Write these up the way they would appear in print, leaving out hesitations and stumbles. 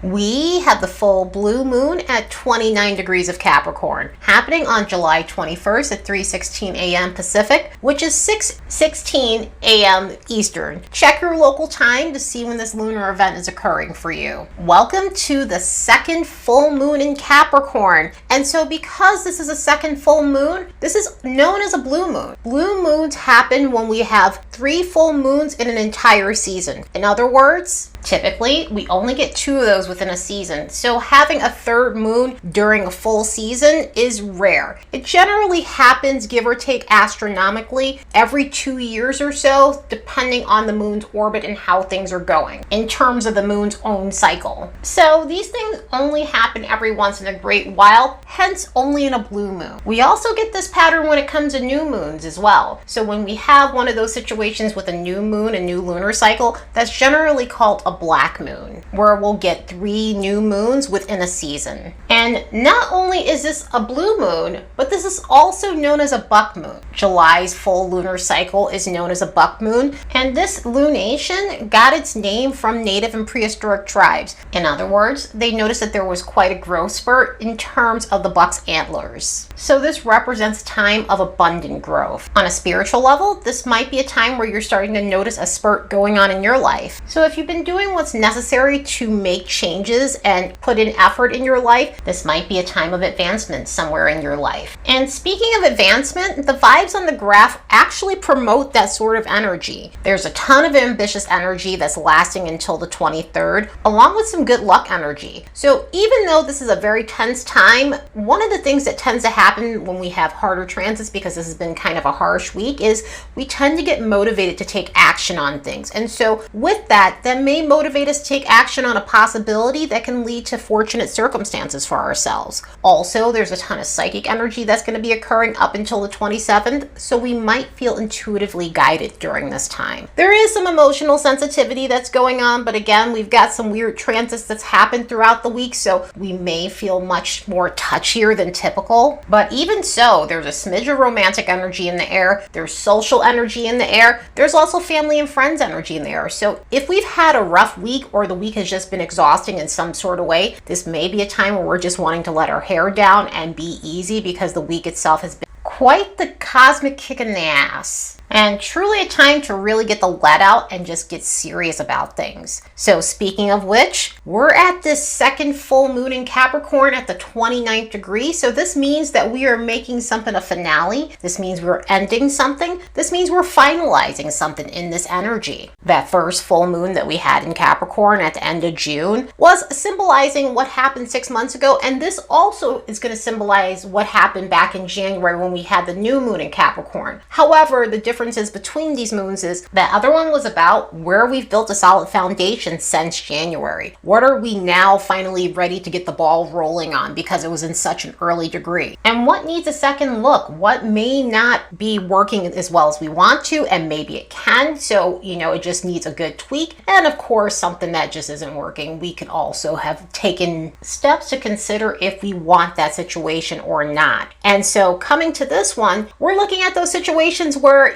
We have the full blue moon at 29 degrees of Capricorn, happening on July 21st at 3:16 a.m. Pacific, which is 6:16 a.m. Eastern. Check your local time to see when this lunar event is occurring for you. Welcome to the second full moon in Capricorn. And so because this is a second full moon, this is known as a blue moon. Blue moons happen when we have 3 full moons in an entire season. In other words, typically, we only get 2 of those within a season, so having a third moon during a full season is rare. It generally happens, give or take astronomically, every 2 years or so, depending on the moon's orbit and how things are going in terms of the moon's own cycle. So these things only happen every once in a great while, hence only in a blue moon. We also get this pattern when it comes to new moons as well. So when we have one of those situations with a new moon, a new lunar cycle, that's generally called a black moon, where we'll get 3 new moons within a season. And not only is this a blue moon, but this is also known as a buck moon. July's full lunar cycle is known as a buck moon, and this lunation got its name from native and prehistoric tribes. In other words, they noticed that there was quite a growth spurt in terms of the buck's antlers. So this represents a time of abundant growth. On a spiritual level, this might be a time where you're starting to notice a spurt going on in your life. So if you've been doing what's necessary to make changes and put in effort in your life, this might be a time of advancement somewhere in your life. And speaking of advancement, the vibes on the graph actually promote that sort of energy. There's a ton of ambitious energy that's lasting until the 23rd, along with some good luck energy. So even though this is a very tense time, one of the things that tends to happen when we have harder transits, because this has been kind of a harsh week, is we tend to get motivated to take action on things. And so with that may motivate us to take action on a possibility that can lead to fortunate circumstances for ourselves. Also, there's a ton of psychic energy that's going to be occurring up until the 27th, so we might feel intuitively guided during this time. There is some emotional sensitivity that's going on, but again, we've got some weird transits that's happened throughout the week, so we may feel much more touchier than typical. But even so, there's a smidge of romantic energy in the air, there's social energy in the air, there's also family and friends energy in the air. So if we've had a rough week or the week has just been exhausting in some sort of way, this may be a time where we're just wanting to let our hair down and be easy because the week itself has been quite the cosmic kick in the ass. And truly a time to really get the let out and just get serious about things. So speaking of which, we're at this second full moon in Capricorn at the 29th degree. So this means that we are making something a finale. This means we're ending something. This means we're finalizing something in this energy. That first full moon that we had in Capricorn at the end of June was symbolizing what happened 6 months ago. And this also is going to symbolize what happened back in January when we had the new moon in Capricorn. However, the differences between these moons is that other one was about where we've built a solid foundation since January. What are we now finally ready to get the ball rolling on because it was in such an early degree? And what needs a second look? What may not be working as well as we want to, and maybe it can. So, it just needs a good tweak. And of course, something that just isn't working. We could also have taken steps to consider if we want that situation or not. And so coming to this one, we're looking at those situations where,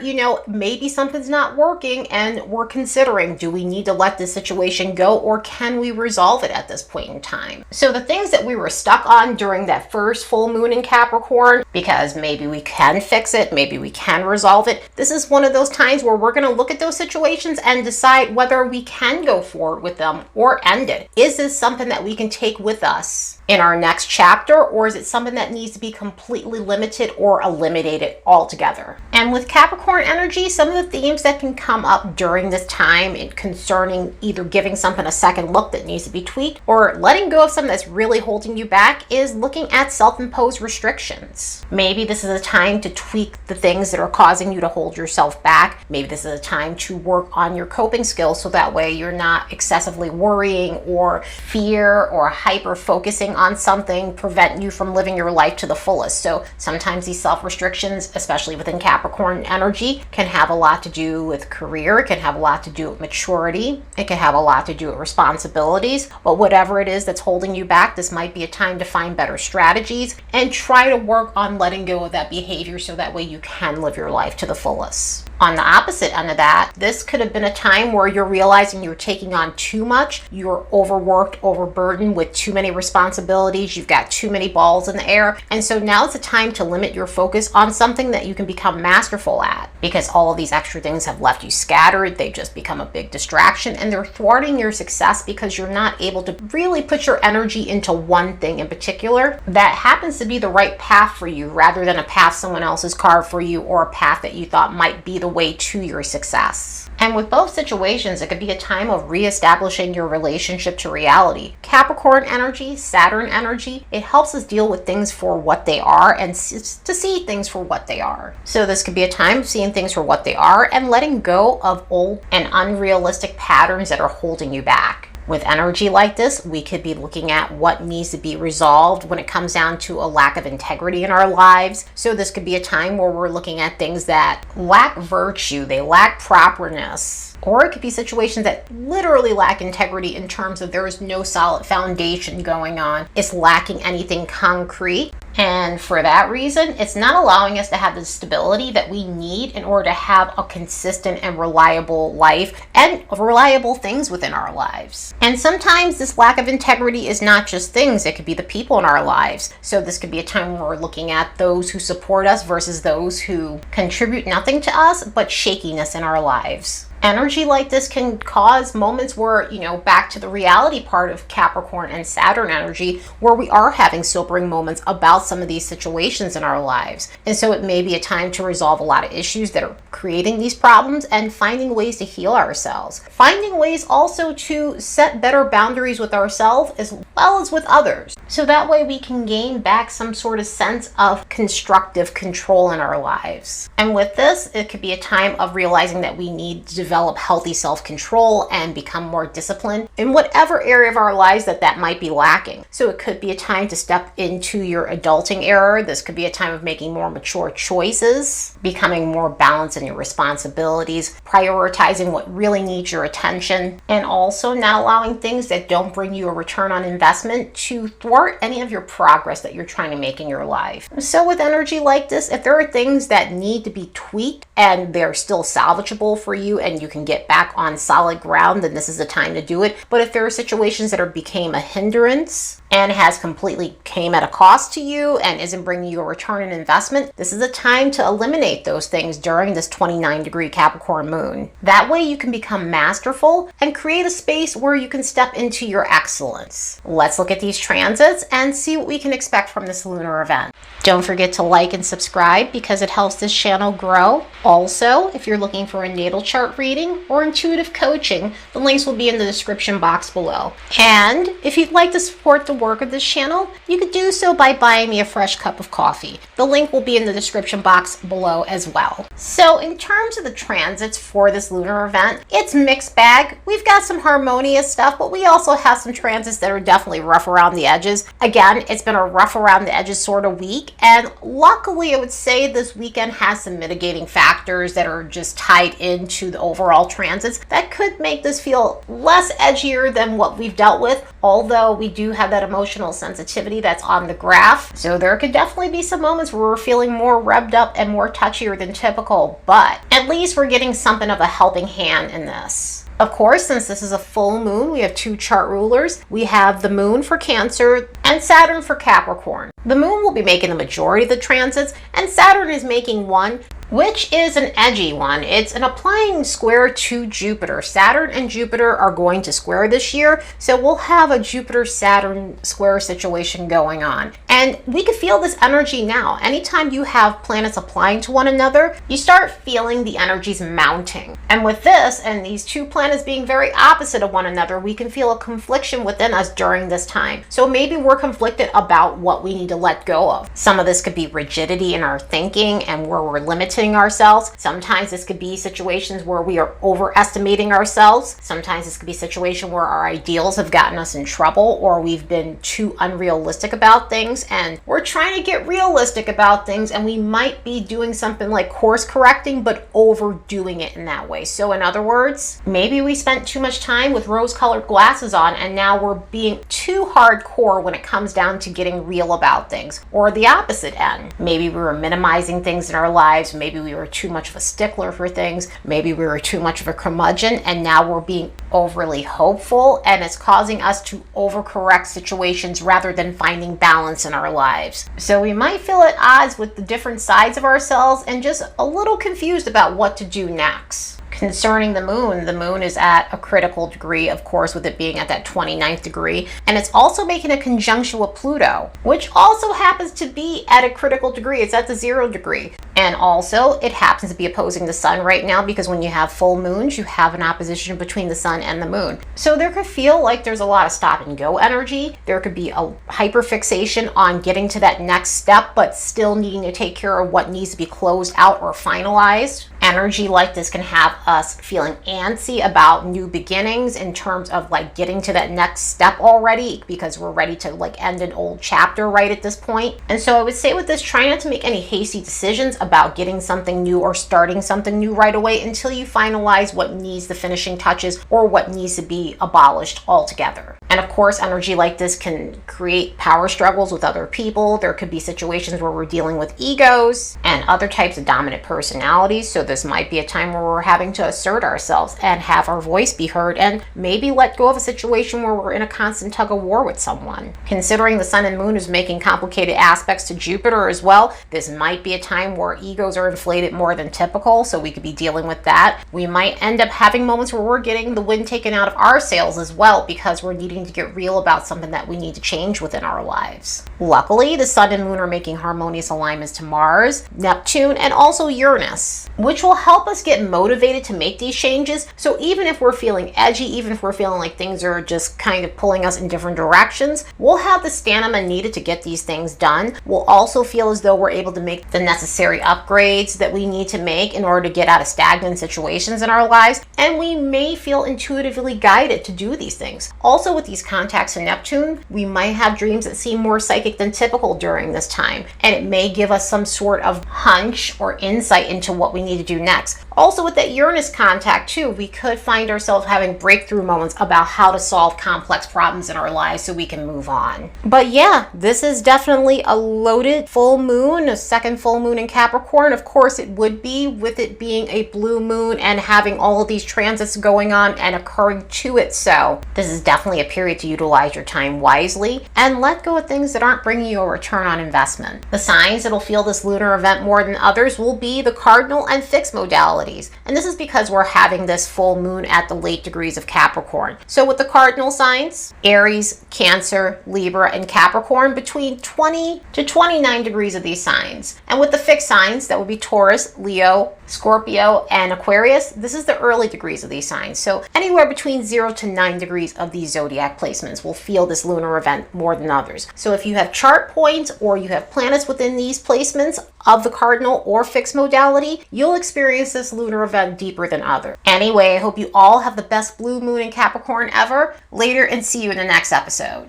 maybe something's not working and we're considering, do we need to let this situation go or can we resolve it at this point in time? So the things that we were stuck on during that first full moon in Capricorn, because maybe we can fix it, maybe we can resolve it, this is one of those times where we're going to look at those situations and decide whether we can go forward with them or end it. Is this something that we can take with us in our next chapter, or is it something that needs to be completely limited or eliminated altogether? And with Capricorn energy, some of the themes that can come up during this time concerning either giving something a second look that needs to be tweaked or letting go of something that's really holding you back is looking at self-imposed restrictions. Maybe this is a time to tweak the things that are causing you to hold yourself back. Maybe this is a time to work on your coping skills so that way you're not excessively worrying or fear or hyper-focusing on something prevent you from living your life to the fullest. So sometimes these self-restrictions, especially within Capricorn energy, can have a lot to do with career. It can have a lot to do with maturity. It can have a lot to do with responsibilities. But whatever it is that's holding you back, this might be a time to find better strategies and try to work on letting go of that behavior so that way you can live your life to the fullest. On the opposite end of that, this could have been a time where you're realizing you're taking on too much, you're overworked, overburdened with too many responsibilities, you've got too many balls in the air, and so now it's a time to limit your focus on something that you can become masterful at, because all of these extra things have left you scattered, they've just become a big distraction, and they're thwarting your success because you're not able to really put your energy into one thing in particular that happens to be the right path for you, rather than a path someone else has carved for you, or a path that you thought might be the way to your success. And with both situations, it could be a time of reestablishing your relationship to reality. Capricorn energy, Saturn energy, it helps us deal with things for what they are and to see things for what they are. So this could be a time of seeing things for what they are and letting go of old and unrealistic patterns that are holding you back. With energy like this, we could be looking at what needs to be resolved when it comes down to a lack of integrity in our lives. So this could be a time where we're looking at things that lack virtue, they lack properness. Or it could be situations that literally lack integrity in terms of there is no solid foundation going on. It's lacking anything concrete. And for that reason, it's not allowing us to have the stability that we need in order to have a consistent and reliable life and reliable things within our lives. And sometimes this lack of integrity is not just things, it could be the people in our lives. So this could be a time when we're looking at those who support us versus those who contribute nothing to us but shakiness in our lives. Energy like this can cause moments where, back to the reality part of Capricorn and Saturn energy, where we are having sobering moments about some of these situations in our lives. And so it may be a time to resolve a lot of issues that are creating these problems and finding ways to heal ourselves. Finding ways also to set better boundaries with ourselves as well as with others. So that way we can gain back some sort of sense of constructive control in our lives. And with this, it could be a time of realizing that we need to develop healthy self-control and become more disciplined in whatever area of our lives that might be lacking. So it could be a time to step into your adulting era. This could be a time of making more mature choices, becoming more balanced in your responsibilities, prioritizing what really needs your attention, and also not allowing things that don't bring you a return on investment to thwart any of your progress that you're trying to make in your life. So with energy like this, if there are things that need to be tweaked and they're still salvageable for you and you can get back on solid ground, then this is the time to do it. But if there are situations that became a hindrance and has completely came at a cost to you and isn't bringing you a return on investment, this is a time to eliminate those things during this 29-degree Capricorn moon. That way you can become masterful and create a space where you can step into your excellence. Let's look at these transits and see what we can expect from this lunar event. Don't forget to like and subscribe because it helps this channel grow. Also, if you're looking for a natal chart reading or intuitive coaching, the links will be in the description box below. And if you'd like to support the work of this channel, you could do so by buying me a fresh cup of coffee. The link will be in the description box below as well. So in terms of the transits for this lunar event, it's mixed bag. We've got some harmonious stuff, but we also have some transits that are definitely rough around the edges. Again, it's been a rough around the edges sort of week, and luckily I would say this weekend has some mitigating factors that are just tied into the overall transits that could make this feel less edgier than what we've dealt with, although we do have that emotional sensitivity that's on the graph. So there could definitely be some moments where we're feeling more revved up and more touchier than typical, but at least we're getting something of a helping hand in this. Of course, since this is a full moon, we have two chart rulers. We have the moon for Cancer and Saturn for Capricorn. The moon will be making the majority of the transits, and Saturn is making one, which is an edgy one. It's an applying square to Jupiter. Saturn and Jupiter are going to square this year, so we'll have a Jupiter-Saturn square situation going on. And we can feel this energy now. Anytime you have planets applying to one another, you start feeling the energies mounting. And with this, and these two planets being very opposite of one another, we can feel a confliction within us during this time. So maybe we're conflicted about what we need to let go of. Some of this could be rigidity in our thinking and where we're limiting ourselves. Sometimes this could be situations where we are overestimating ourselves. Sometimes this could be a situation where our ideals have gotten us in trouble, or we've been too unrealistic about things and we're trying to get realistic about things, and we might be doing something like course correcting but overdoing it in that way. So in other words, maybe we spent too much time with rose-colored glasses on and now we're being too hardcore when it comes down to getting real about about things. Or the opposite end. Maybe we were minimizing things in our lives. Maybe we were too much of a stickler for things. Maybe we were too much of a curmudgeon, and now we're being overly hopeful, and it's causing us to overcorrect situations rather than finding balance in our lives. So we might feel at odds with the different sides of ourselves and just a little confused about what to do next. Concerning the moon is at a critical degree, of course, with it being at that 29th degree. And it's also making a conjunction with Pluto, which also happens to be at a critical degree. It's at the 0 degree. And also, it happens to be opposing the sun right now, because when you have full moons, you have an opposition between the sun and the moon. So there could feel like there's a lot of stop and go energy. There could be a hyperfixation on getting to that next step, but still needing to take care of what needs to be closed out or finalized. Energy like this can have us feeling antsy about new beginnings in terms of like getting to that next step already, because we're ready to like end an old chapter right at this point. And so I would say with this, try not to make any hasty decisions about getting something new or starting something new right away until you finalize what needs the finishing touches or what needs to be abolished altogether. And of course, energy like this can create power struggles with other people. There could be situations where we're dealing with egos and other types of dominant personalities. So this might be a time where we're having to assert ourselves and have our voice be heard, and maybe let go of a situation where we're in a constant tug of war with someone. Considering the sun and moon is making complicated aspects to Jupiter as well, this might be a time where egos are inflated more than typical, so we could be dealing with that. We might end up having moments where we're getting the wind taken out of our sails as well, because we're needing to get real about something that we need to change within our lives. Luckily, the sun and moon are making harmonious alignments to Mars, Neptune, and also Uranus, which will help us get motivated to make these changes. So even if we're feeling edgy, even if we're feeling like things are just kind of pulling us in different directions, we'll have the stamina needed to get these things done. We'll also feel as though we're able to make the necessary upgrades that we need to make in order to get out of stagnant situations in our lives, and we may feel intuitively guided to do these things. Also, with these contacts in Neptune, we might have dreams that seem more psychic than typical during this time, and it may give us some sort of hunch or insight into what we need to do next. Also, with that Uranus contact too, we could find ourselves having breakthrough moments about how to solve complex problems in our lives so we can move on. But yeah, this is definitely a loaded full moon, a second full moon in Capricorn. Of course it would be, with it being a blue moon and having all of these transits going on and occurring to it. So this is definitely a period to utilize your time wisely and let go of things that aren't bringing you a return on investment. The signs that'll feel this lunar event more than others will be the cardinal and fixed modalities. And this is because we're having this full moon at the late degrees of Capricorn. So with the cardinal signs, Aries, Cancer, Libra, and Capricorn, between 20 to 29 degrees of these signs. And with the fixed signs, that would be Taurus, Leo, Scorpio, and Aquarius, this is the early degrees of these signs. So anywhere between 0 to 9 degrees of these zodiac placements will feel this lunar event more than others. So if you have chart points or you have planets within these placements of the cardinal or fixed modality, you'll experience this lunar event deeper than others. Anyway, I hope you all have the best blue moon in Capricorn ever. Later, and see you in the next episode.